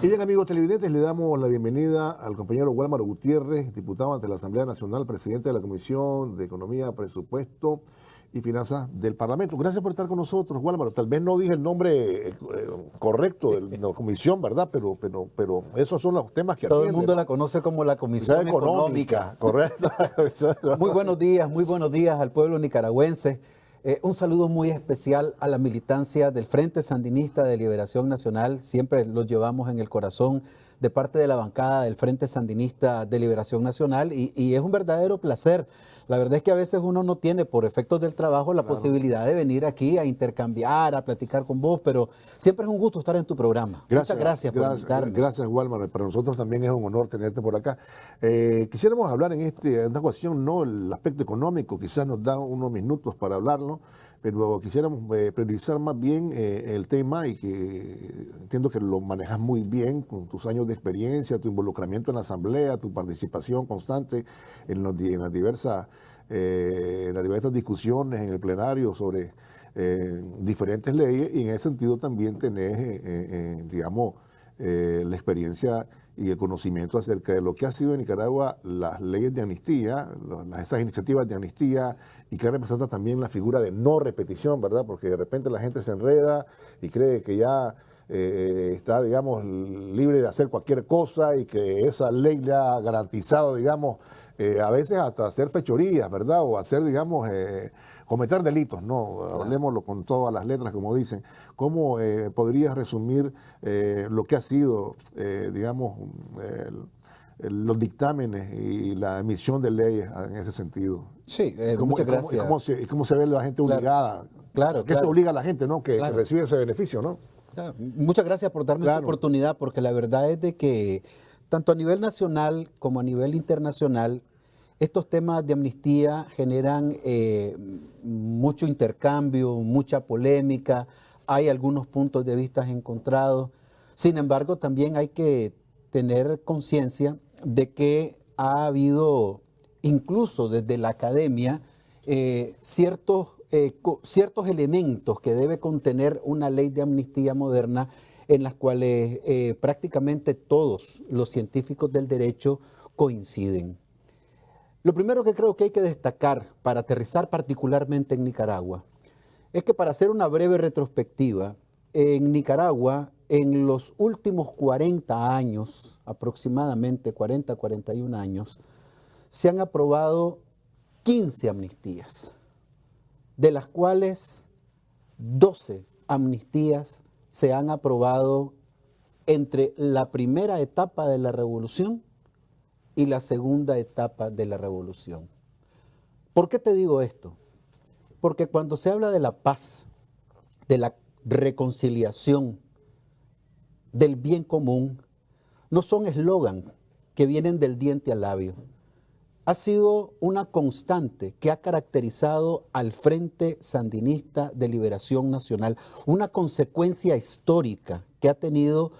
Y bien, amigos televidentes, le damos la bienvenida al compañero Wálmaro Gutiérrez, diputado ante la Asamblea Nacional, presidente de la Comisión de Economía, Presupuesto y Finanzas del Parlamento. Gracias por estar con nosotros, Wálmaro. Tal vez no dije el nombre correcto de la comisión, ¿verdad? Pero esos son los temas que Todo atiende, el mundo ¿no? la conoce como la Comisión Económica. Correcto. Muy buenos días al pueblo nicaragüense. Un saludo muy especial a la militancia del Frente Sandinista de Liberación Nacional. Siempre los llevamos en el corazón de parte de la bancada del Frente Sandinista de Liberación Nacional y es un verdadero placer. La verdad es que a veces uno no tiene, por efectos del trabajo, la posibilidad de venir aquí a intercambiar, a platicar con vos, pero siempre es un gusto estar en tu programa. Muchas gracias por invitarme. Gracias, Wálmaro. Para nosotros también es un honor tenerte por acá. Quisiéramos hablar en esta cuestión, no el aspecto económico, quizás nos da unos minutos para hablarlo, pero quisiéramos priorizar más bien el tema y que entiendo que lo manejas muy bien con tus años de experiencia, tu involucramiento en la Asamblea, tu participación constante en las diversas discusiones en el plenario sobre diferentes leyes, y en ese sentido también tenés, digamos, la experiencia y el conocimiento acerca de lo que ha sido en Nicaragua las leyes de amnistía, esas iniciativas de amnistía, y que representa también la figura de no repetición, ¿verdad? Porque de repente la gente se enreda y cree que ya está, digamos, libre de hacer cualquier cosa y que esa ley le ha garantizado, digamos, a veces hasta hacer fechorías, ¿verdad? O hacer, digamos, cometer delitos, ¿no? Claro. Hablemoslo con todas las letras, como dicen. ¿Cómo podrías resumir lo que ha sido, digamos, los dictámenes y la emisión de leyes en ese sentido? Sí, muchas gracias. ¿Cómo se ve la gente obligada? Claro. ¿Qué se obliga a la gente, ¿no? Que recibe ese beneficio, ¿no? Claro. Muchas gracias por darme esta oportunidad, porque la verdad es de que tanto a nivel nacional como a nivel internacional, estos temas de amnistía generan mucho intercambio, mucha polémica, hay algunos puntos de vista encontrados. Sin embargo, también hay que tener conciencia de que ha habido, incluso desde la academia, ciertos elementos que debe contener una ley de amnistía moderna, en las cuales prácticamente todos los científicos del derecho coinciden. Lo primero que creo que hay que destacar para aterrizar particularmente en Nicaragua es que, para hacer una breve retrospectiva, en Nicaragua, en los últimos 40 años, aproximadamente 40, 41 años, se han aprobado 15 amnistías, de las cuales 12 amnistías se han aprobado entre la primera etapa de la revolución y la segunda etapa de la revolución. ¿Por qué te digo esto? Porque cuando se habla de la paz, de la reconciliación, del bien común, no son eslogan que vienen del diente al labio. Ha sido una constante que ha caracterizado al Frente Sandinista de Liberación Nacional, una consecuencia histórica que ha tenido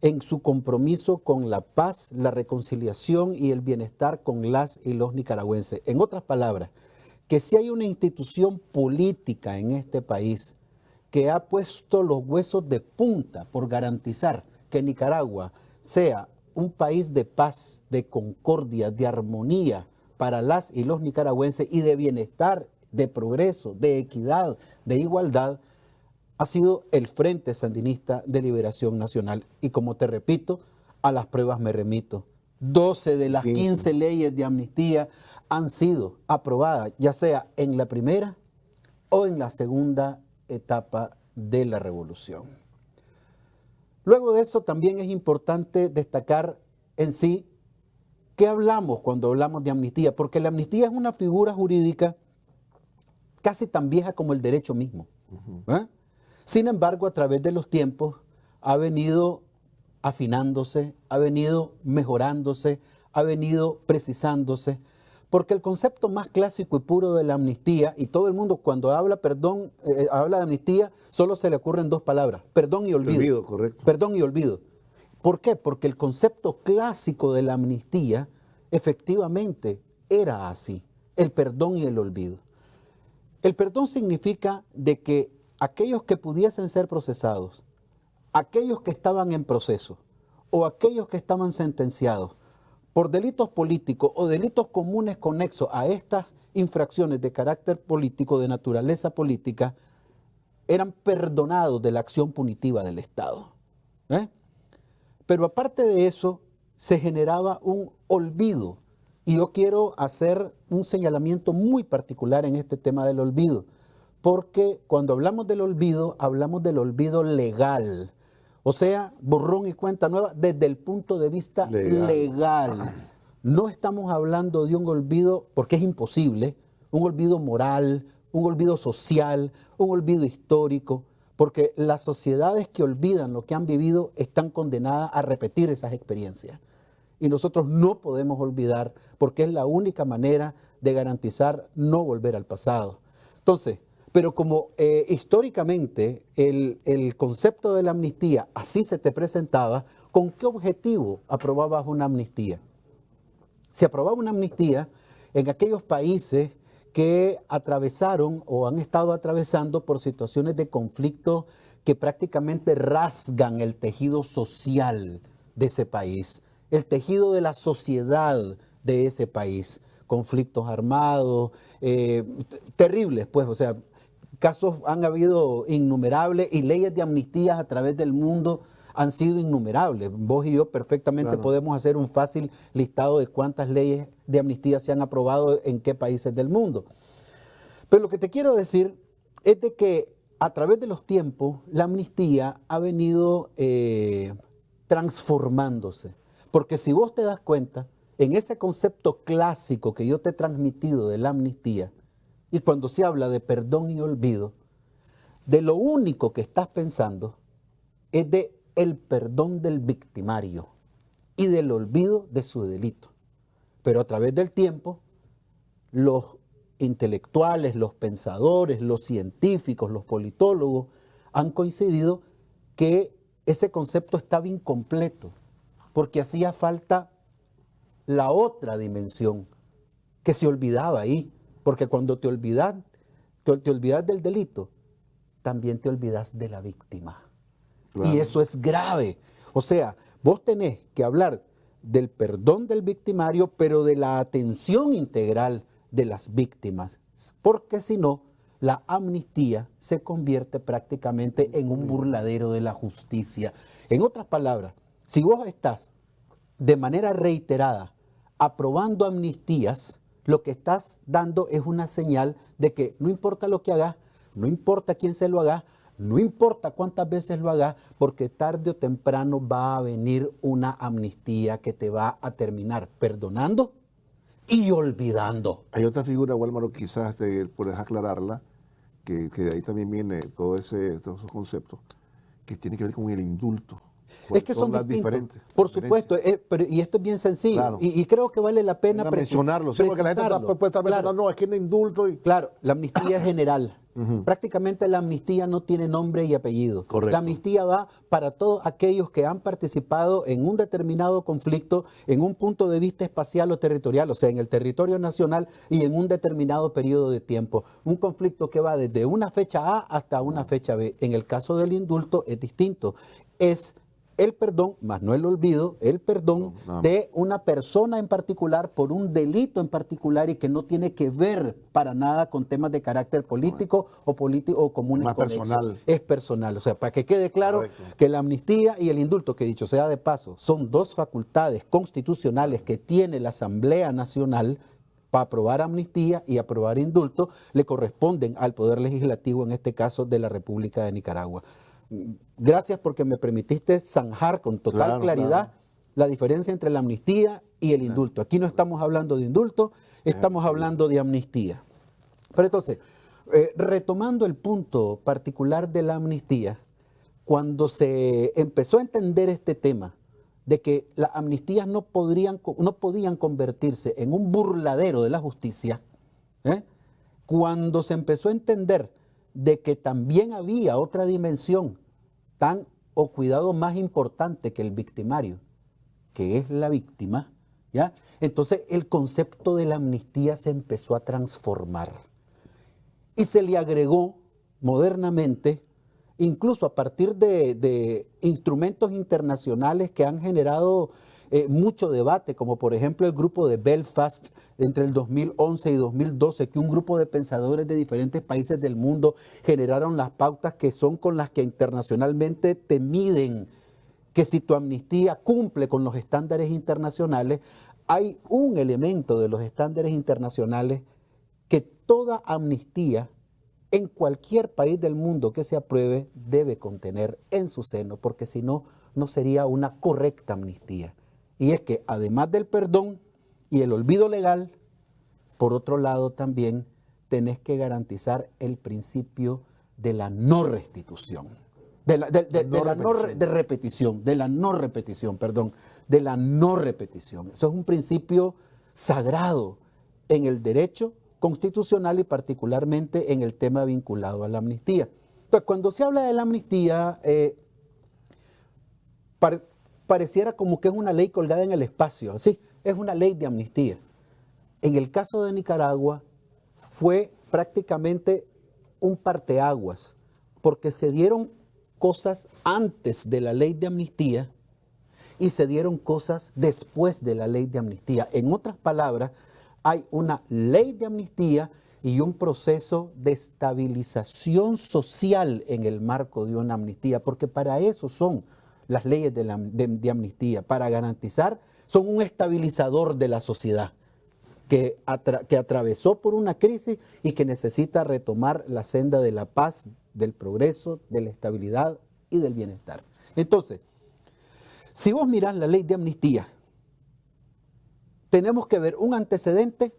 en su compromiso con la paz, la reconciliación y el bienestar con las y los nicaragüenses. En otras palabras, que si hay una institución política en este país que ha puesto los huesos de punta por garantizar que Nicaragua sea un país de paz, de concordia, de armonía para las y los nicaragüenses, y de bienestar, de progreso, de equidad, de igualdad, ha sido el Frente Sandinista de Liberación Nacional. Y como te repito, a las pruebas me remito. 12 de las 15 leyes de amnistía han sido aprobadas, ya sea en la primera o en la segunda etapa de la revolución. Luego de eso, también es importante destacar en sí qué hablamos cuando hablamos de amnistía, porque la amnistía es una figura jurídica casi tan vieja como el derecho mismo. Sin embargo, a través de los tiempos ha venido afinándose, ha venido mejorándose, ha venido precisándose, porque el concepto más clásico y puro de la amnistía, y todo el mundo cuando habla habla de amnistía, solo se le ocurren dos palabras: perdón y olvido. Correcto. Perdón y olvido. ¿Por qué? Porque el concepto clásico de la amnistía efectivamente era así: el perdón y el olvido. El perdón significa de que aquellos que pudiesen ser procesados, aquellos que estaban en proceso o aquellos que estaban sentenciados por delitos políticos o delitos comunes conexos a estas infracciones de carácter político, de naturaleza política, eran perdonados de la acción punitiva del Estado. Pero aparte de eso, se generaba un olvido. Y yo quiero hacer un señalamiento muy particular en este tema del olvido, porque cuando hablamos del olvido legal. O sea, borrón y cuenta nueva desde el punto de vista legal. No estamos hablando de un olvido, porque es imposible, un olvido moral, un olvido social, un olvido histórico, porque las sociedades que olvidan lo que han vivido están condenadas a repetir esas experiencias. Y nosotros no podemos olvidar, porque es la única manera de garantizar no volver al pasado. Entonces, pero como históricamente el concepto de la amnistía así se te presentaba, ¿con qué objetivo aprobabas una amnistía? Se aprobaba una amnistía en aquellos países que atravesaron o han estado atravesando por situaciones de conflicto que prácticamente rasgan el tejido social de ese país, el tejido de la sociedad de ese país. Conflictos armados, terribles, pues, o sea, casos han habido innumerables y leyes de amnistías a través del mundo han sido innumerables. Vos y yo perfectamente podemos hacer un fácil listado de cuántas leyes de amnistía se han aprobado en qué países del mundo. Pero lo que te quiero decir es de que a través de los tiempos la amnistía ha venido transformándose. Porque si vos te das cuenta, en ese concepto clásico que yo te he transmitido de la amnistía, y cuando se habla de perdón y olvido, de lo único que estás pensando es de el perdón del victimario y del olvido de su delito. Pero a través del tiempo, los intelectuales, los pensadores, los científicos, los politólogos han coincidido que ese concepto estaba incompleto, porque hacía falta la otra dimensión que se olvidaba ahí. Porque cuando te olvidas del delito, también te olvidas de la víctima. Claro. Y eso es grave. O sea, vos tenés que hablar del perdón del victimario, pero de la atención integral de las víctimas. Porque si no, la amnistía se convierte prácticamente en un burladero de la justicia. En otras palabras, si vos estás de manera reiterada aprobando amnistías, lo que estás dando es una señal de que no importa lo que hagas, no importa quién se lo haga, no importa cuántas veces lo hagas, porque tarde o temprano va a venir una amnistía que te va a terminar perdonando y olvidando. Hay otra figura, Wálmaro, quizás puedes aclararla, que de ahí también viene todos esos conceptos, que tiene que ver con el indulto. Es que son diferentes. Por supuesto, y esto es bien sencillo. Claro. Y creo que vale la pena mencionarlo. Sí, porque la gente puede estar pensando, no, es que es un indulto. Claro, la amnistía es general. Prácticamente la amnistía no tiene nombre y apellido. Correcto. La amnistía va para todos aquellos que han participado en un determinado conflicto, en un punto de vista espacial o territorial, o sea, en el territorio nacional y en un determinado periodo de tiempo. Un conflicto que va desde una fecha A hasta una fecha B. En el caso del indulto es distinto. Es el perdón, más no el olvido, el perdón de una persona en particular por un delito en particular y que no tiene que ver para nada con temas de carácter político o comunes. Más personal. Es personal. O sea, para que quede claro que la amnistía y el indulto, que dicho sea de paso, son dos facultades constitucionales que tiene la Asamblea Nacional para aprobar amnistía y aprobar indulto, le corresponden al Poder Legislativo, en este caso de la República de Nicaragua. Gracias porque me permitiste zanjar con total claridad la diferencia entre la amnistía y el indulto. Aquí no estamos hablando de indulto, estamos hablando de amnistía. Pero entonces, retomando el punto particular de la amnistía, cuando se empezó a entender este tema de que las amnistías no podían convertirse en un burladero de la justicia, cuando se empezó a entender de que también había otra dimensión tan o cuidado más importante que el victimario, que es la víctima, ¿ya? Entonces el concepto de la amnistía se empezó a transformar y se le agregó modernamente incluso a partir de instrumentos internacionales que han generado mucho debate, como por ejemplo el grupo de Belfast entre el 2011 y 2012, que un grupo de pensadores de diferentes países del mundo generaron las pautas que son con las que internacionalmente te miden que si tu amnistía cumple con los estándares internacionales. Hay un elemento de los estándares internacionales que toda amnistía en cualquier país del mundo que se apruebe debe contener en su seno, porque si no, no sería una correcta amnistía. Y es que además del perdón y el olvido legal, por otro lado también tenés que garantizar el principio de la no restitución, de la no repetición. Eso es un principio sagrado en el derecho constitucional y particularmente en el tema vinculado a la amnistía. Entonces, cuando se habla de la amnistía, pareciera como que es una ley colgada en el espacio. Sí, es una ley de amnistía. En el caso de Nicaragua fue prácticamente un parteaguas, porque se dieron cosas antes de la ley de amnistía y se dieron cosas después de la ley de amnistía. En otras palabras, hay una ley de amnistía y un proceso de estabilización social en el marco de una amnistía, porque para eso son las leyes de amnistía, para garantizar, son un estabilizador de la sociedad que atravesó por una crisis y que necesita retomar la senda de la paz, del progreso, de la estabilidad y del bienestar. Entonces, si vos mirás la ley de amnistía, tenemos que ver un antecedente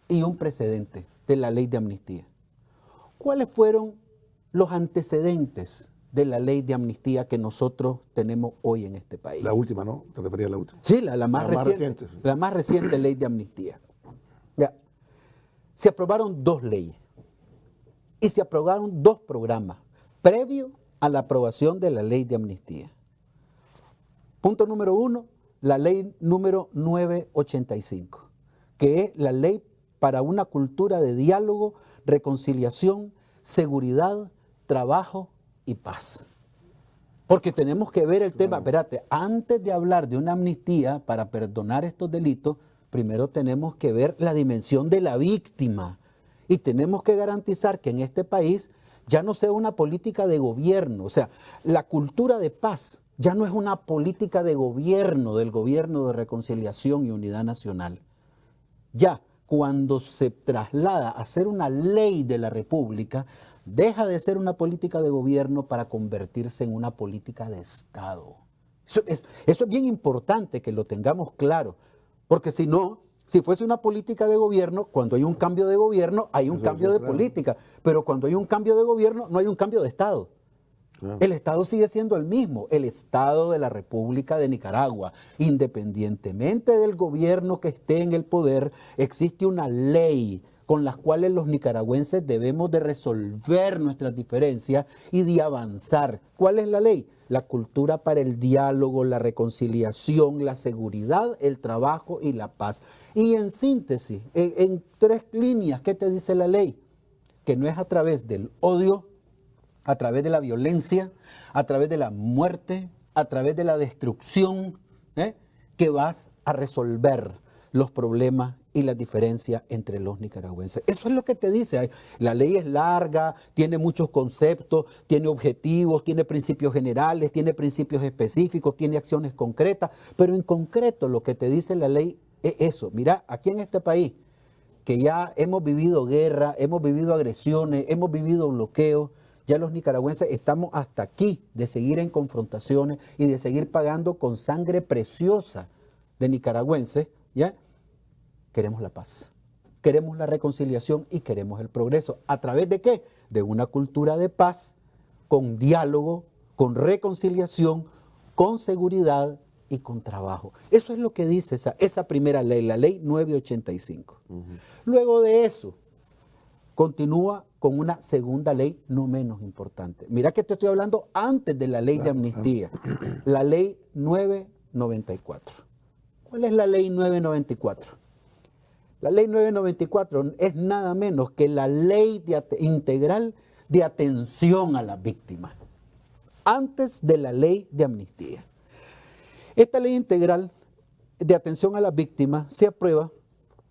y un precedente de la ley de amnistía. ¿Cuáles fueron los antecedentes de la ley de amnistía que nosotros tenemos hoy en este país? La última, ¿no? ¿Te referías a la última? Sí, la más reciente. La más reciente ley de amnistía. Ya. Se aprobaron 2 leyes y se aprobaron 2 programas previo a la aprobación de la ley de amnistía. Punto número 1, la ley número 985, que es la ley para una cultura de diálogo, reconciliación, seguridad, trabajo y paz. Porque tenemos que ver el tema, espérate, antes de hablar de una amnistía para perdonar estos delitos, primero tenemos que ver la dimensión de la víctima y tenemos que garantizar que en este país ya no sea una política de gobierno, o sea, la cultura de paz ya no es una política de gobierno, del gobierno de reconciliación y unidad nacional. Ya, cuando se traslada a ser una ley de la República, deja de ser una política de gobierno para convertirse en una política de Estado. Eso es bien importante que lo tengamos claro, porque si no, si fuese una política de gobierno, cuando hay un cambio de gobierno, hay un cambio de política, pero cuando hay un cambio de gobierno, no hay un cambio de Estado. El Estado sigue siendo el mismo, el Estado de la República de Nicaragua. Independientemente del gobierno que esté en el poder, existe una ley con las cuales los nicaragüenses debemos de resolver nuestras diferencias y de avanzar. ¿Cuál es la ley? La cultura para el diálogo, la reconciliación, la seguridad, el trabajo y la paz. Y en síntesis, en 3 líneas, ¿qué te dice la ley? Que no es a través del odio, a través de la violencia, a través de la muerte, a través de la destrucción, que vas a resolver los problemas y las diferencias entre los nicaragüenses. Eso es lo que te dice. La ley es larga, tiene muchos conceptos, tiene objetivos, tiene principios generales, tiene principios específicos, tiene acciones concretas, pero en concreto lo que te dice la ley es eso. Mira, aquí en este país, que ya hemos vivido guerra, hemos vivido agresiones, hemos vivido bloqueos, ya los nicaragüenses estamos hasta aquí de seguir en confrontaciones y de seguir pagando con sangre preciosa de nicaragüenses, ¿ya? Queremos la paz, queremos la reconciliación y queremos el progreso. ¿A través de qué? De una cultura de paz, con diálogo, con reconciliación, con seguridad y con trabajo. Eso es lo que dice esa primera ley, la ley 985. Luego de eso, continúa con una segunda ley no menos importante. Mira que te estoy hablando antes de la ley de amnistía, la ley 994. ¿Cuál es la ley 994? La ley 994 es nada menos que la ley integral de atención a las víctimas. antes de la ley de amnistía. Esta ley integral de atención a las víctimas se aprueba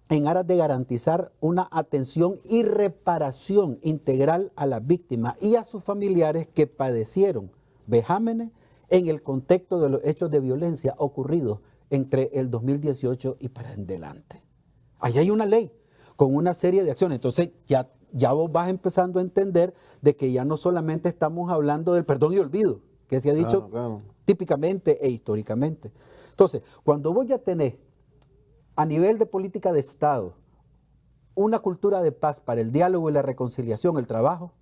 en aras de garantizar una atención y reparación integral a las víctimas y a sus familiares que padecieron vejámenes en el contexto de los hechos de violencia ocurridos entre el 2018 y para adelante. Ahí hay una ley con una serie de acciones. Entonces ya vos vas empezando a entender de que ya no solamente estamos hablando del perdón y olvido, que se ha dicho típicamente e históricamente. Entonces, cuando vos ya tenés a nivel de política de Estado una cultura de paz para el diálogo y la reconciliación, el trabajo,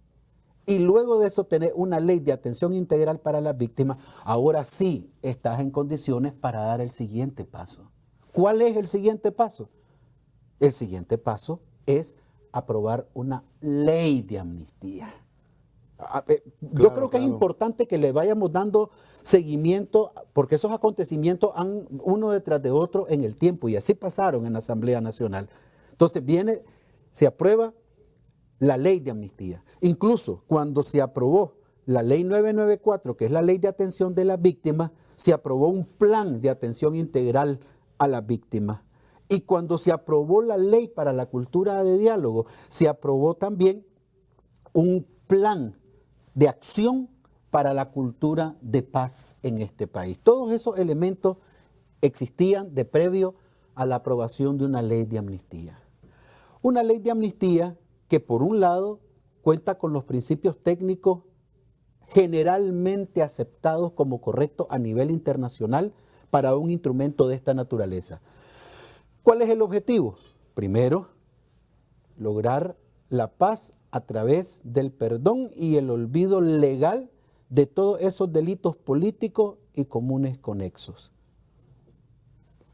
y luego de eso tenés una ley de atención integral para las víctimas, ahora sí estás en condiciones para dar el siguiente paso. ¿Cuál es el siguiente paso? El siguiente paso es aprobar una ley de amnistía. Yo creo que es importante que le vayamos dando seguimiento, porque esos acontecimientos han uno detrás de otro en el tiempo, y así pasaron en la Asamblea Nacional. Entonces se aprueba la ley de amnistía. Incluso cuando se aprobó la ley 994, que es la ley de atención de las víctimas, se aprobó un plan de atención integral a las víctimas. Y cuando se aprobó la ley para la cultura de diálogo, se aprobó también un plan de acción para la cultura de paz en este país. Todos esos elementos existían de previo a la aprobación de una ley de amnistía. Una ley de amnistía que, por un lado, cuenta con los principios técnicos generalmente aceptados como correctos a nivel internacional para un instrumento de esta naturaleza. ¿Cuál es el objetivo? Primero, lograr la paz a través del perdón y el olvido legal de todos esos delitos políticos y comunes conexos,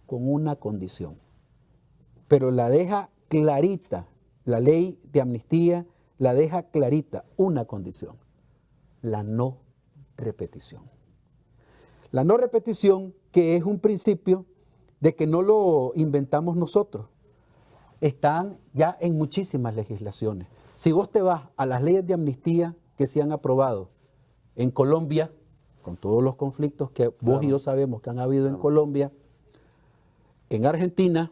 con una condición. Pero la deja clarita, la ley de amnistía la deja clarita, una condición: la no repetición. La no repetición, que es un principio de que no lo inventamos nosotros, están ya en muchísimas legislaciones. Si vos te vas a las leyes de amnistía que se han aprobado en Colombia, con todos los conflictos que vos y yo sabemos que han habido en Colombia, en Argentina,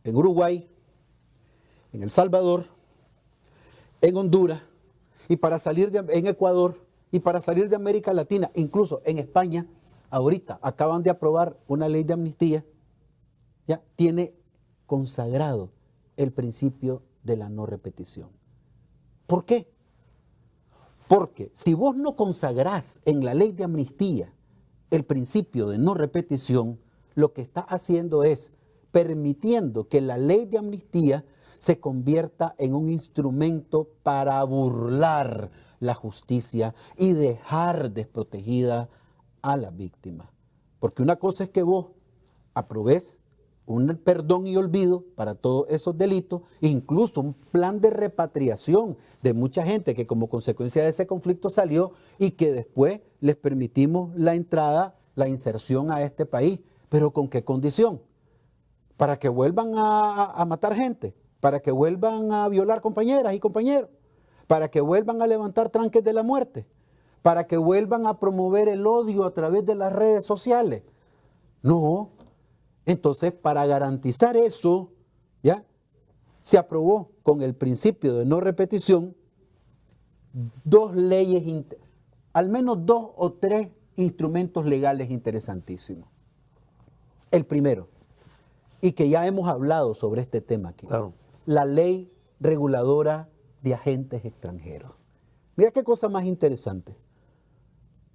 en Uruguay, en El Salvador, en Honduras, y en Ecuador, y para salir de América Latina, incluso en España, ahorita acaban de aprobar una ley de amnistía, ya tiene consagrado el principio de la no repetición. ¿Por qué? Porque si vos no consagrás en la ley de amnistía el principio de no repetición, lo que está haciendo es permitiendo que la ley de amnistía se convierta en un instrumento para burlar la justicia y dejar desprotegida a la víctima. Porque una cosa es que vos aprobés un perdón y olvido para todos esos delitos, incluso un plan de repatriación de mucha gente que como consecuencia de ese conflicto salió y que después les permitimos la entrada, la inserción a este país. ¿Pero con qué condición? Para que vuelvan a matar gente, para que vuelvan a violar compañeras y compañeros, para que vuelvan a levantar tranques de la muerte, para que vuelvan a promover el odio a través de las redes sociales. No. Entonces, para garantizar eso, ¿ya?, se aprobó con el principio de no repetición dos leyes, al menos 2 o 3 instrumentos legales interesantísimos. El primero, y que ya hemos hablado sobre este tema aquí, la ley reguladora de agentes extranjeros. Mira qué cosa más interesante.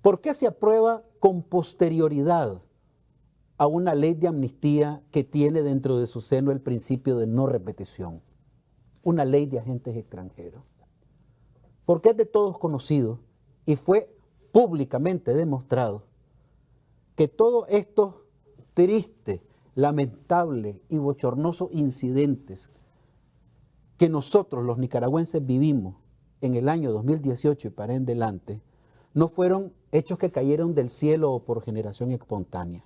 ¿Por qué se aprueba con posterioridad a una ley de amnistía que tiene dentro de su seno el principio de no repetición? Una ley de agentes extranjeros. Porque es de todos conocido y fue públicamente demostrado que todos estos tristes, lamentables y bochornosos incidentes que nosotros los nicaragüenses vivimos en el año 2018 y para en adelante, no fueron hechos que cayeron del cielo o por generación espontánea.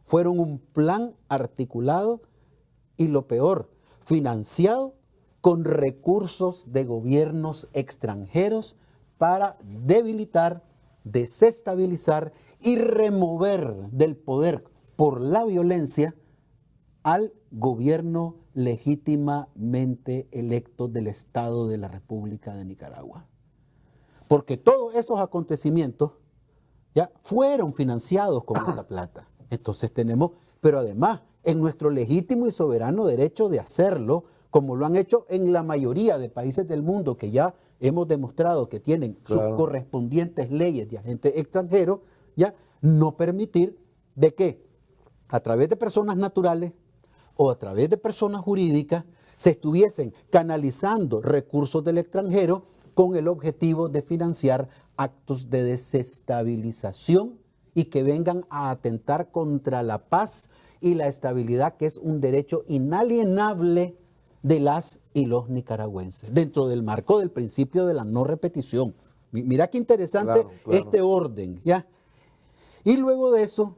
Fueron un plan articulado y, lo peor, financiado con recursos de gobiernos extranjeros para debilitar, desestabilizar y remover del poder por la violencia al gobierno legítimamente electo del Estado de la República de Nicaragua. Porque todos esos acontecimientos ya fueron financiados con esa plata. Entonces tenemos, pero además, en nuestro legítimo y soberano derecho de hacerlo, como lo han hecho en la mayoría de países del mundo que ya hemos demostrado que tienen sus correspondientes leyes de agentes extranjeros, ya no permitir de que a través de personas naturales o a través de personas jurídicas se estuviesen canalizando recursos del extranjero con el objetivo de financiar actos de desestabilización y que vengan a atentar contra la paz y la estabilidad, que es un derecho inalienable de las y los nicaragüenses, dentro del marco del principio de la no repetición. Mira qué interesante este orden, ¿ya? Y luego de eso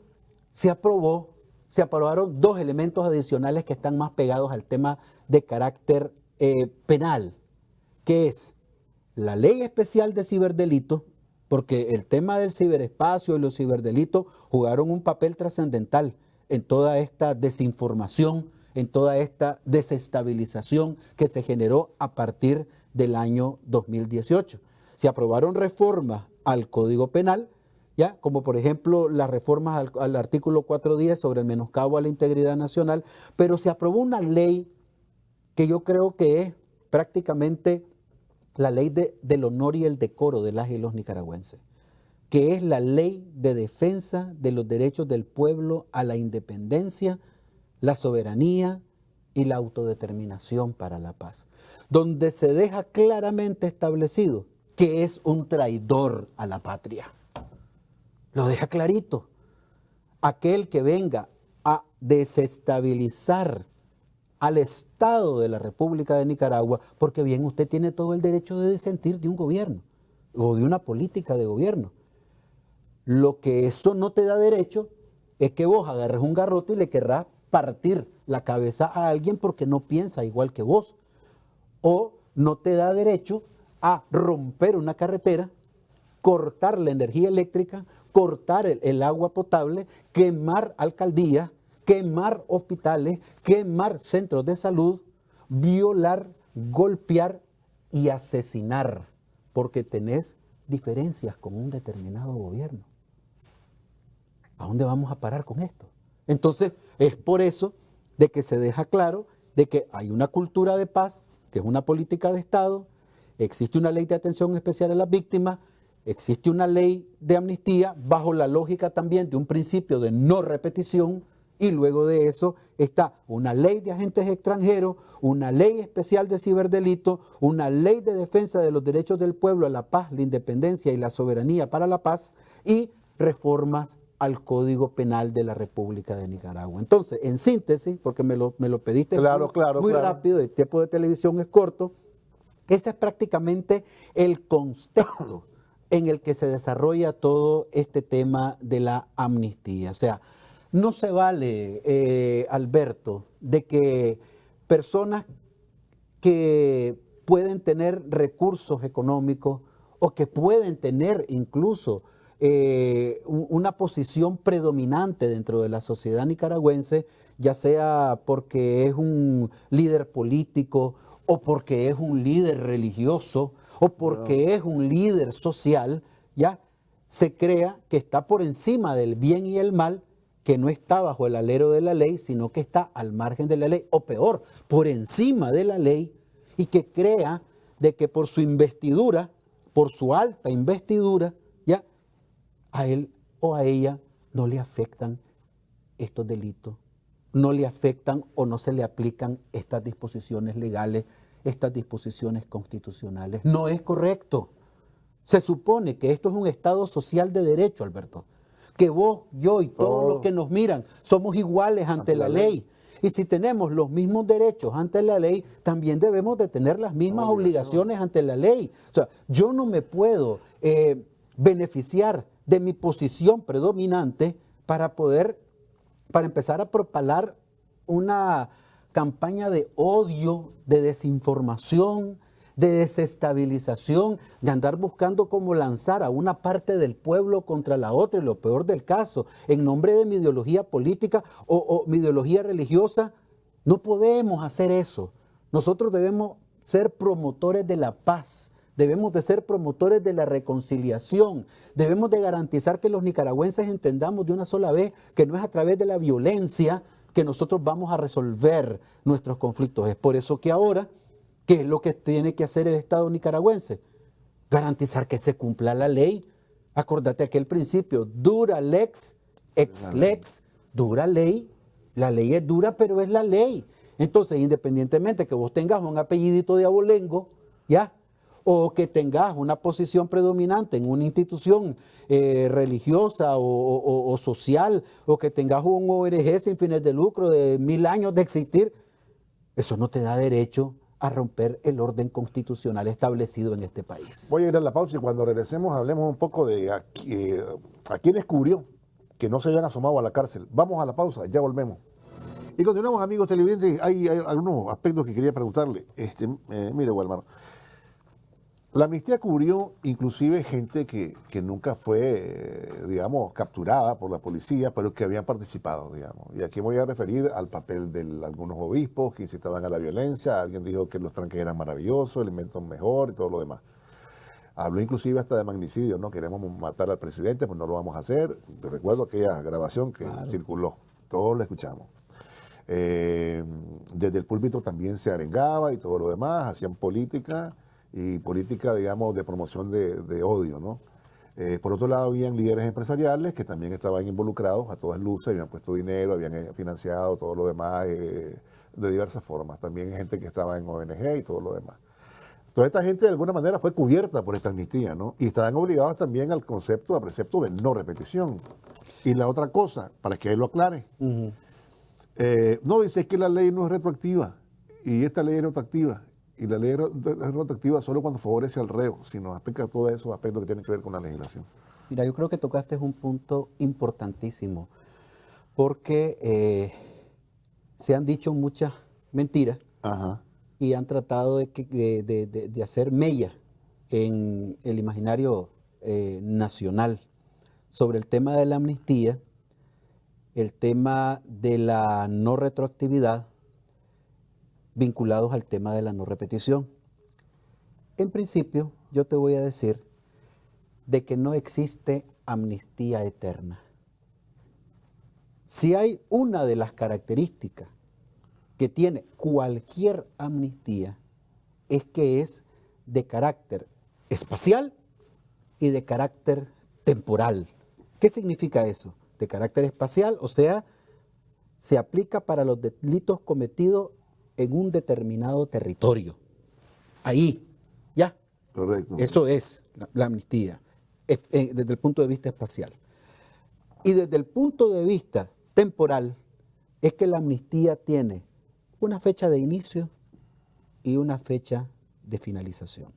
se aprobaron dos elementos adicionales que están más pegados al tema de carácter penal, que es la ley especial de ciberdelito, porque el tema del ciberespacio y los ciberdelitos jugaron un papel trascendental en toda esta desinformación, en toda esta desestabilización que se generó a partir del año 2018. Se aprobaron reformas al Código Penal, ¿ya? Como por ejemplo las reformas al artículo 410 sobre el menoscabo a la integridad nacional, pero se aprobó una ley que yo creo que es prácticamente la ley del honor y el decoro de las y los nicaragüenses, que es la ley de defensa de los derechos del pueblo a la independencia, la soberanía y la autodeterminación para la paz, donde se deja claramente establecido que es un traidor a la patria. Lo deja clarito. Aquel que venga a desestabilizar al Estado de la República de Nicaragua, porque bien usted tiene todo el derecho de disentir de un gobierno o de una política de gobierno. Lo que eso no te da derecho es que vos agarres un garrote y le querrás partir la cabeza a alguien porque no piensa igual que vos. O no te da derecho a romper una carretera, cortar la energía eléctrica, cortar el agua potable, quemar alcaldías, quemar hospitales, quemar centros de salud, violar, golpear y asesinar, porque tenés diferencias con un determinado gobierno. ¿A dónde vamos a parar con esto? Entonces, es por eso de que se deja claro de que hay una cultura de paz, que es una política de Estado, existe una ley de atención especial a las víctimas, existe una ley de amnistía bajo la lógica también de un principio de no repetición, y luego de eso está una ley de agentes extranjeros, una ley especial de ciberdelito, una ley de defensa de los derechos del pueblo a la paz, la independencia y la soberanía para la paz, y reformas al Código Penal de la República de Nicaragua. Entonces, en síntesis, porque me lo pediste muy rápido, el tiempo de televisión es corto, ese es prácticamente el contexto en el que se desarrolla todo este tema de la amnistía. O sea, no se vale, Alberto, de que personas que pueden tener recursos económicos o que pueden tener incluso una posición predominante dentro de la sociedad nicaragüense, ya sea porque es un líder político o porque es un líder religioso o porque es un líder social, ya se crea que está por encima del bien y el mal, que no está bajo el alero de la ley, sino que está al margen de la ley, o peor, por encima de la ley, y que crea de que por su investidura, por su alta investidura, ya a él o a ella no le afectan estos delitos, no le afectan o no se le aplican estas disposiciones legales, estas disposiciones constitucionales. No es correcto. Se supone que esto es un Estado social de derecho, Alberto, que vos, yo y todos los que nos miran somos iguales ante la ley. Y si tenemos los mismos derechos ante la ley, también debemos de tener las mismas obligaciones ante la ley. O sea, yo no me puedo beneficiar de mi posición predominante para empezar a propalar una campaña de odio, de desinformación, de desestabilización, de andar buscando cómo lanzar a una parte del pueblo contra la otra, y lo peor del caso, en nombre de mi ideología política o mi ideología religiosa. No podemos hacer eso. Nosotros debemos ser promotores de la paz, debemos de ser promotores de la reconciliación, debemos de garantizar que los nicaragüenses entendamos de una sola vez que no es a través de la violencia que nosotros vamos a resolver nuestros conflictos. Es por eso que ahora, ¿qué es lo que tiene que hacer el Estado nicaragüense? Garantizar que se cumpla la ley. Acordate aquel principio, dura lex, ex lex, dura ley. La ley es dura, pero es la ley. Entonces, independientemente que vos tengas un apellidito de abolengo, ¿ya? O que tengas una posición predominante en una institución religiosa o social, o que tengas un ONG sin fines de lucro de 1000 años de existir, eso no te da derecho a romper el orden constitucional establecido en este país. Voy a ir a la pausa y cuando regresemos hablemos un poco de a quién descubrió que no se habían asomado a la cárcel. Vamos a la pausa, ya volvemos. Y continuamos, amigos televidentes. Hay algunos aspectos que quería preguntarle. Mire, Walmar, la amnistía cubrió inclusive gente que nunca fue, digamos, capturada por la policía, pero que habían participado, digamos. Y aquí voy a referir al papel de algunos obispos que incitaban a la violencia. Alguien dijo que los tranques eran maravillosos, el invento mejor y todo lo demás. Habló inclusive hasta de magnicidio, ¿no? Queremos matar al presidente, pues no lo vamos a hacer. Recuerdo aquella grabación que circuló, todos la escuchamos. Desde el púlpito también se arengaba y todo lo demás, hacían política, y política, digamos, de promoción de odio, ¿no? Por otro lado, habían líderes empresariales que también estaban involucrados a todas luces, habían puesto dinero, habían financiado todo lo demás de diversas formas. También gente que estaba en ONG y todo lo demás. Toda esta gente de alguna manera fue cubierta por esta amnistía, ¿no? Y estaban obligados también al concepto, al precepto de no repetición. Y la otra cosa, para que él lo aclare, no dice que la ley no es retroactiva y esta ley es retroactiva. Y la ley es retroactiva solo cuando favorece al reo, sino aplica todos esos aspectos que tienen que ver con la legislación. Mira, yo creo que tocaste un punto importantísimo, porque se han dicho muchas mentiras. Ajá. Y han tratado de hacer mella en el imaginario nacional sobre el tema de la amnistía, el tema de la no retroactividad, vinculados al tema de la no repetición. En principio, yo te voy a decir de que no existe amnistía eterna. Si hay una de las características que tiene cualquier amnistía, es que es de carácter espacial y de carácter temporal. ¿Qué significa eso? De carácter espacial, o sea, se aplica para los delitos cometidos en un determinado territorio. Ahí, ya. Correcto. Eso es la amnistía, desde el punto de vista espacial. Y desde el punto de vista temporal, es que la amnistía tiene una fecha de inicio y una fecha de finalización.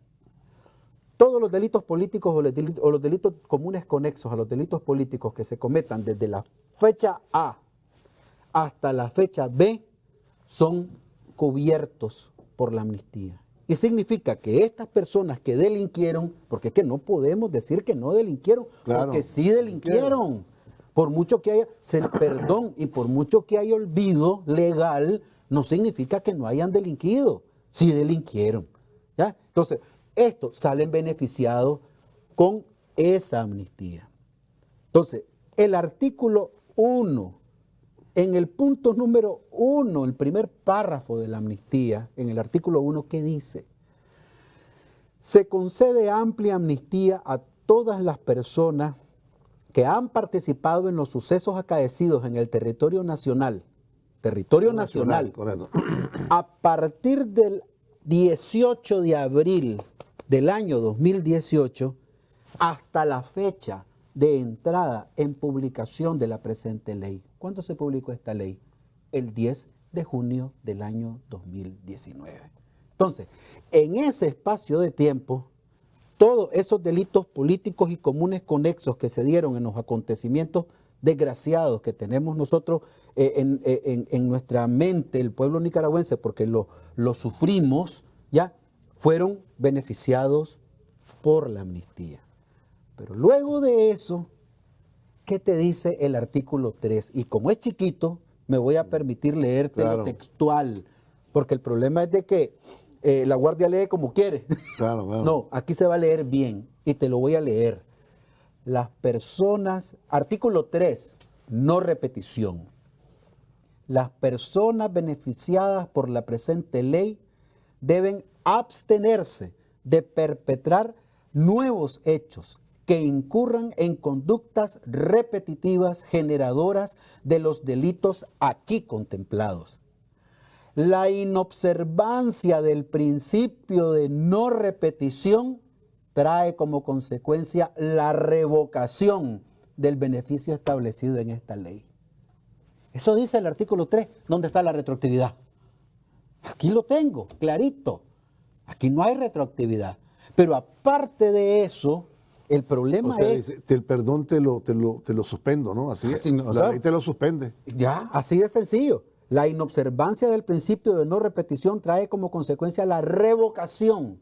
Todos los delitos políticos o los delitos comunes conexos a los delitos políticos que se cometan desde la fecha A hasta la fecha B son cubiertos por la amnistía. Y significa que estas personas que delinquieron, porque es que no podemos decir que no delinquieron, claro, porque sí delinquieron. Por mucho que haya perdón y por mucho que haya olvido legal, no significa que no hayan delinquido. Sí delinquieron. ¿Ya? Entonces, estos salen beneficiados con esa amnistía. Entonces, el artículo 1, en el punto número 1, el primer párrafo de la amnistía, en el artículo 1, ¿qué dice? Se concede amplia amnistía a todas las personas que han participado en los sucesos acaecidos en el territorio nacional, a partir del 18 de abril del año 2018 hasta la fecha de entrada en publicación de la presente ley. ¿Cuándo se publicó esta ley? El 10 de junio del año 2019. Entonces, en ese espacio de tiempo, todos esos delitos políticos y comunes conexos que se dieron en los acontecimientos desgraciados que tenemos nosotros en nuestra mente, el pueblo nicaragüense, porque lo sufrimos, ya fueron beneficiados por la amnistía. Pero luego de eso, ¿qué te dice el artículo 3? Y como es chiquito, me voy a permitir leerte lo textual, porque el problema es de que la Guardia lee como quiere. No, aquí se va a leer bien y te lo voy a leer. Las personas, artículo 3, no repetición. Las personas beneficiadas por la presente ley deben abstenerse de perpetrar nuevos hechos que incurran en conductas repetitivas generadoras de los delitos aquí contemplados. La inobservancia del principio de no repetición trae como consecuencia la revocación del beneficio establecido en esta ley. Eso dice el artículo 3, ¿dónde está la retroactividad? Aquí lo tengo, clarito. Aquí no hay retroactividad. Pero aparte de eso, el problema es... Dice, el perdón te lo suspendo, ¿no? Así la ley te lo suspende. Ya, así de sencillo. La inobservancia del principio de no repetición trae como consecuencia la revocación.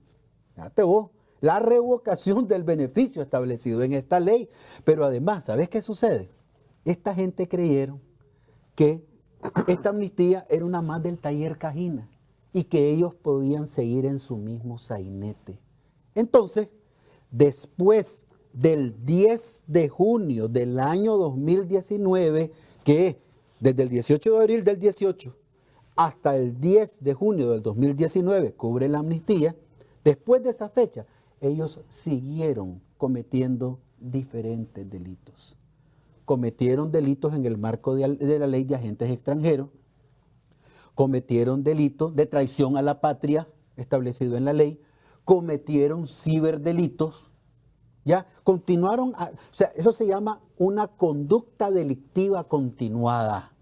Fíjate vos, la revocación del beneficio establecido en esta ley. Pero además, ¿sabes qué sucede? Esta gente creyeron que esta amnistía era una más del taller Cajina y que ellos podían seguir en su mismo sainete. Entonces, después del 10 de junio del año 2019, que es desde el 18 de abril del 18 hasta el 10 de junio del 2019, cubre la amnistía, después de esa fecha, ellos siguieron cometiendo diferentes delitos. Cometieron delitos en el marco de la ley de agentes extranjeros, cometieron delitos de traición a la patria establecido en la ley, cometieron ciberdelitos, ya continuaron, o sea, eso se llama una conducta delictiva continuada.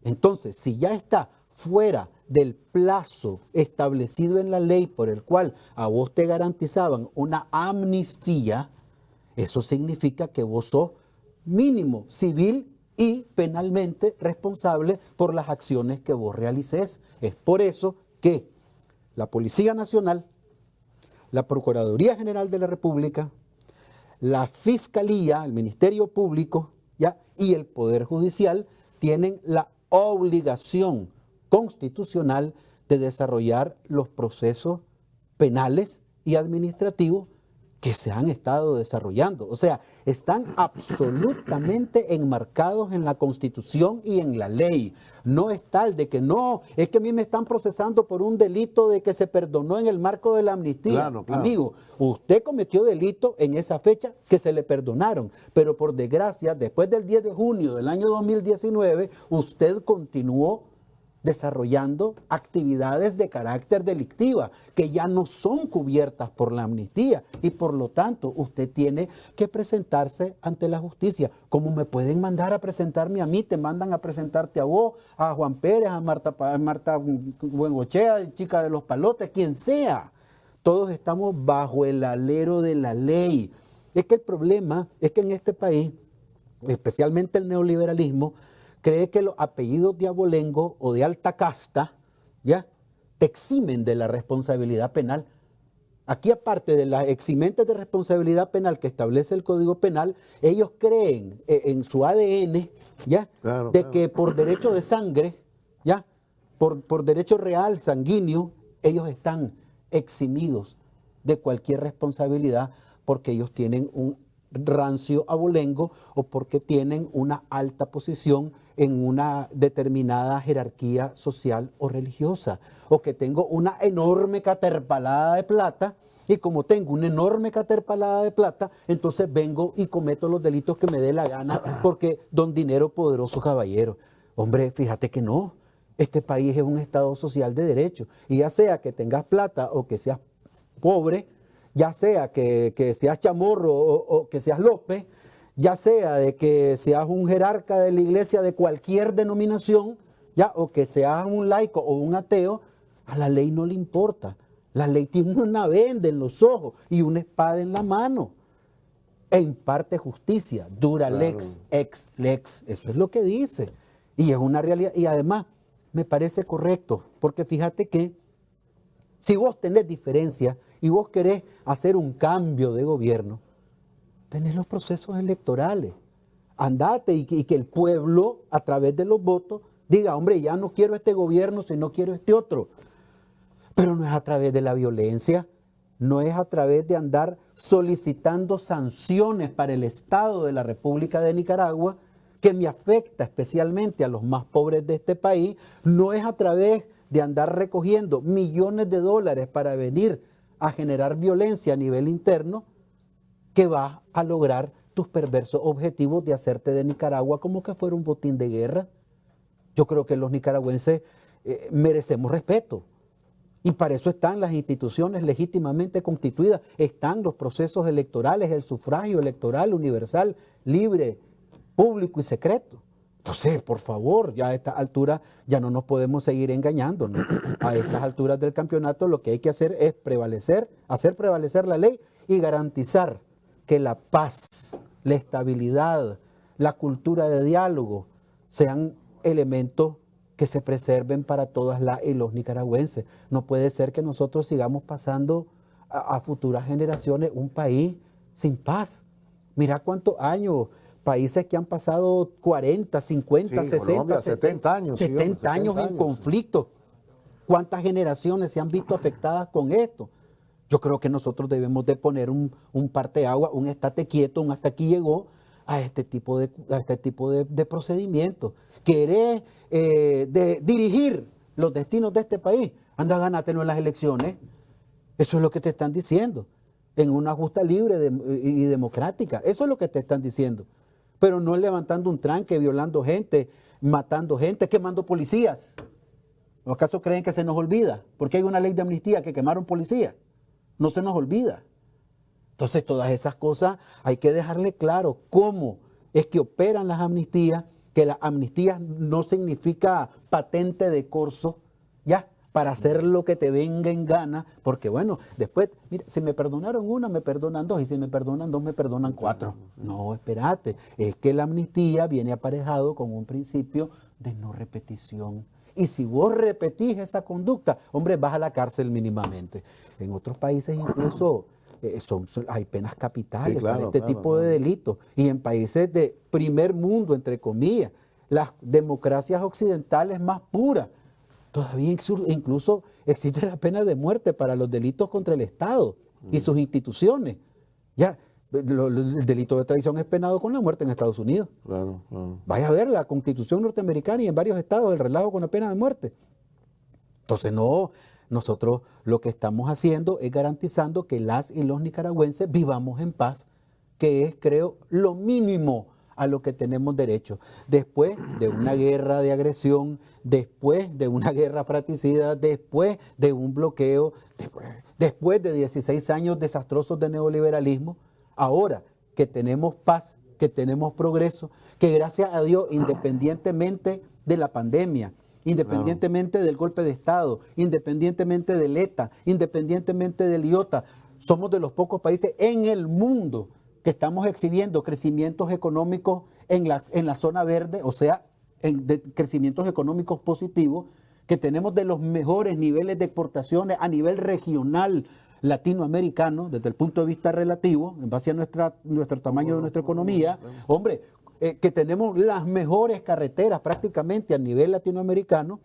Entonces, si ya está fuera del plazo establecido en la ley por el cual a vos te garantizaban una amnistía, eso significa que vos sos mínimo civil y penalmente responsable por las acciones que vos realices. Es por eso que la Policía Nacional, la Procuraduría General de la República, la Fiscalía, el Ministerio Público, ¿ya?, y el Poder Judicial tienen la obligación constitucional de desarrollar los procesos penales y administrativos que se han estado desarrollando. O sea, están absolutamente enmarcados en la Constitución y en la ley. No es tal de que no, es que a mí me están procesando por un delito de que se perdonó en el marco de la amnistía. Claro. Amigo, usted cometió delito en esa fecha que se le perdonaron, pero por desgracia, después del 10 de junio del año 2019, usted continuó desarrollando actividades de carácter delictiva que ya no son cubiertas por la amnistía y por lo tanto usted tiene que presentarse ante la justicia. ¿Cómo me pueden mandar a presentarme a mí? Te mandan a presentarte a vos, a Juan Pérez, a Marta Buengochea, chica de los palotes, quien sea. Todos estamos bajo el alero de la ley. Es que el problema es que en este país, especialmente el neoliberalismo, cree que los apellidos de abolengo o de alta casta, ¿ya?, te eximen de la responsabilidad penal. Aquí, aparte de las eximentes de responsabilidad penal que establece el Código Penal, ellos creen en su ADN, ¿ya?, que por derecho de sangre, ¿ya?, por derecho real, sanguíneo, ellos están eximidos de cualquier responsabilidad porque ellos tienen un rancio abolengo o porque tienen una alta posición en una determinada jerarquía social o religiosa, o que tengo una enorme caterpalada de plata y como tengo una enorme caterpalada de plata, entonces vengo y cometo los delitos que me dé la gana porque don dinero poderoso caballero. Hombre, fíjate que no, este país es un estado social de derecho y ya sea que tengas plata o que seas pobre, ya sea que seas chamorro o que seas López, ya sea de que seas un jerarca de la iglesia de cualquier denominación, ya, o que seas un laico o un ateo, a la ley no le importa. La ley tiene una venda en los ojos y una espada en la mano. E imparte justicia, dura lex, ex lex. Eso es lo que dice. Y es una realidad. Y además, me parece correcto, porque fíjate que Si vos tenés diferencias y vos querés hacer un cambio de gobierno, tenés los procesos electorales. Andate y que el pueblo, a través de los votos, diga, hombre, ya no quiero este gobierno, sino quiero este otro. Pero no es a través de la violencia, no es a través de andar solicitando sanciones para el Estado de la República de Nicaragua, que me afecta especialmente a los más pobres de este país, no es a través de andar recogiendo millones de dólares para venir a generar violencia a nivel interno, que vas a lograr tus perversos objetivos de hacerte de Nicaragua como que fuera un botín de guerra. Yo creo que los nicaragüenses merecemos respeto. Y para eso están las instituciones legítimamente constituidas, están los procesos electorales, el sufragio electoral universal, libre, público y secreto. Entonces, por favor, ya a esta altura ya no nos podemos seguir engañando, ¿no? A estas alturas del campeonato lo que hay que hacer es hacer prevalecer la ley y garantizar que la paz, la estabilidad, la cultura de diálogo sean elementos que se preserven para todas las y los nicaragüenses. No puede ser que nosotros sigamos pasando a futuras generaciones un país sin paz. Mira cuántos años, países que han pasado 40, 50, sí, 60, Colombia, 70 años. 70 años en conflicto. ¿Cuántas generaciones se han visto afectadas con esto? Yo creo que nosotros debemos de poner un parteaguas, un estate quieto, un hasta aquí llegó a este tipo de procedimientos. ¿Querés dirigir los destinos de este país? Anda, gánatelo en las elecciones. Eso es lo que te están diciendo. En una justa, libre y democrática. Eso es lo que te están diciendo. Pero no levantando un tranque, violando gente, matando gente, quemando policías. ¿O acaso creen que se nos olvida? Porque hay una ley de amnistía que quemaron policías. No se nos olvida. Entonces, todas esas cosas hay que dejarle claro cómo es que operan las amnistías, que la amnistía no significa patente de corso, ya, para hacer lo que te venga en gana, porque bueno, después, mira, si me perdonaron una, me perdonan dos, y si me perdonan dos, me perdonan cuatro. No, espérate, es que la amnistía viene aparejado con un principio de no repetición. Y si vos repetís esa conducta, hombre, vas a la cárcel mínimamente. En otros países incluso hay penas capitales, sí, claro, para este tipo de delitos. Y en países de primer mundo, entre comillas, las democracias occidentales más puras, todavía incluso existe la pena de muerte para los delitos contra el Estado y sus instituciones. Ya, el delito de traición es penado con la muerte en Estados Unidos. Claro, claro. Vaya a ver la Constitución norteamericana y en varios estados el relajo con la pena de muerte. Entonces nosotros lo que estamos haciendo es garantizando que las y los nicaragüenses vivamos en paz, que es, creo, lo mínimo a lo que tenemos derecho. Después de una guerra de agresión, después de una guerra fratricida, después de un bloqueo, después de 16 años desastrosos de neoliberalismo, ahora que tenemos paz, que tenemos progreso, que gracias a Dios, independientemente de la pandemia, independientemente del golpe de Estado, independientemente del ETA, independientemente del IOTA, somos de los pocos países en el mundo que estamos exhibiendo crecimientos económicos en la zona verde, o sea, crecimientos económicos positivos, que tenemos de los mejores niveles de exportaciones a nivel regional latinoamericano, desde el punto de vista relativo, en base a nuestro tamaño de nuestra economía. Hombre, que tenemos las mejores carreteras prácticamente a nivel latinoamericano,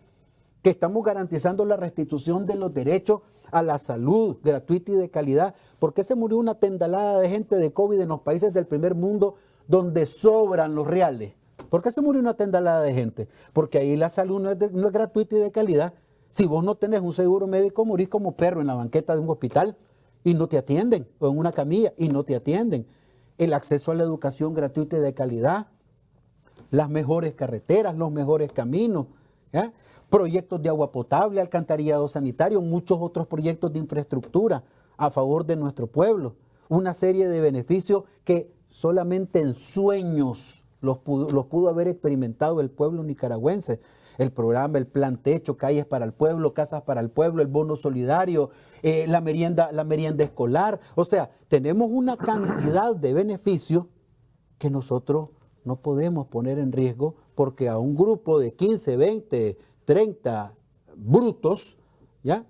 que estamos garantizando la restitución de los derechos a la salud gratuita y de calidad. ¿Por qué se murió una tendalada de gente de COVID en los países del primer mundo donde sobran los reales? ¿Por qué se murió una tendalada de gente? Porque ahí la salud no es gratuita y de calidad. Si vos no tenés un seguro médico, morís como perro en la banqueta de un hospital y no te atienden, o en una camilla y no te atienden. El acceso a la educación gratuita y de calidad, las mejores carreteras, los mejores caminos, ¿ya? Proyectos de agua potable, alcantarillado sanitario, muchos otros proyectos de infraestructura a favor de nuestro pueblo. Una serie de beneficios que solamente en sueños los pudo haber experimentado el pueblo nicaragüense. El programa, el plan techo, calles para el pueblo, casas para el pueblo, el bono solidario, la merienda escolar. O sea, tenemos una cantidad de beneficios que nosotros no podemos poner en riesgo porque a un grupo de 15, 20, 30 brutos, ¿ya?,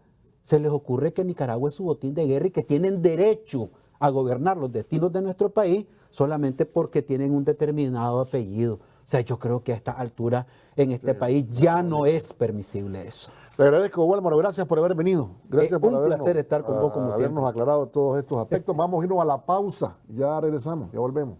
se les ocurre que Nicaragua es su botín de guerra y que tienen derecho a gobernar los destinos de nuestro país solamente porque tienen un determinado apellido. O sea, yo creo que a esta altura en este país ya no es permisible eso. Le agradezco, Walmart, gracias por haber venido. Gracias por un placer estar con vos como siempre. habernos aclarado todos estos aspectos. Vamos a irnos a la pausa, ya regresamos, ya volvemos.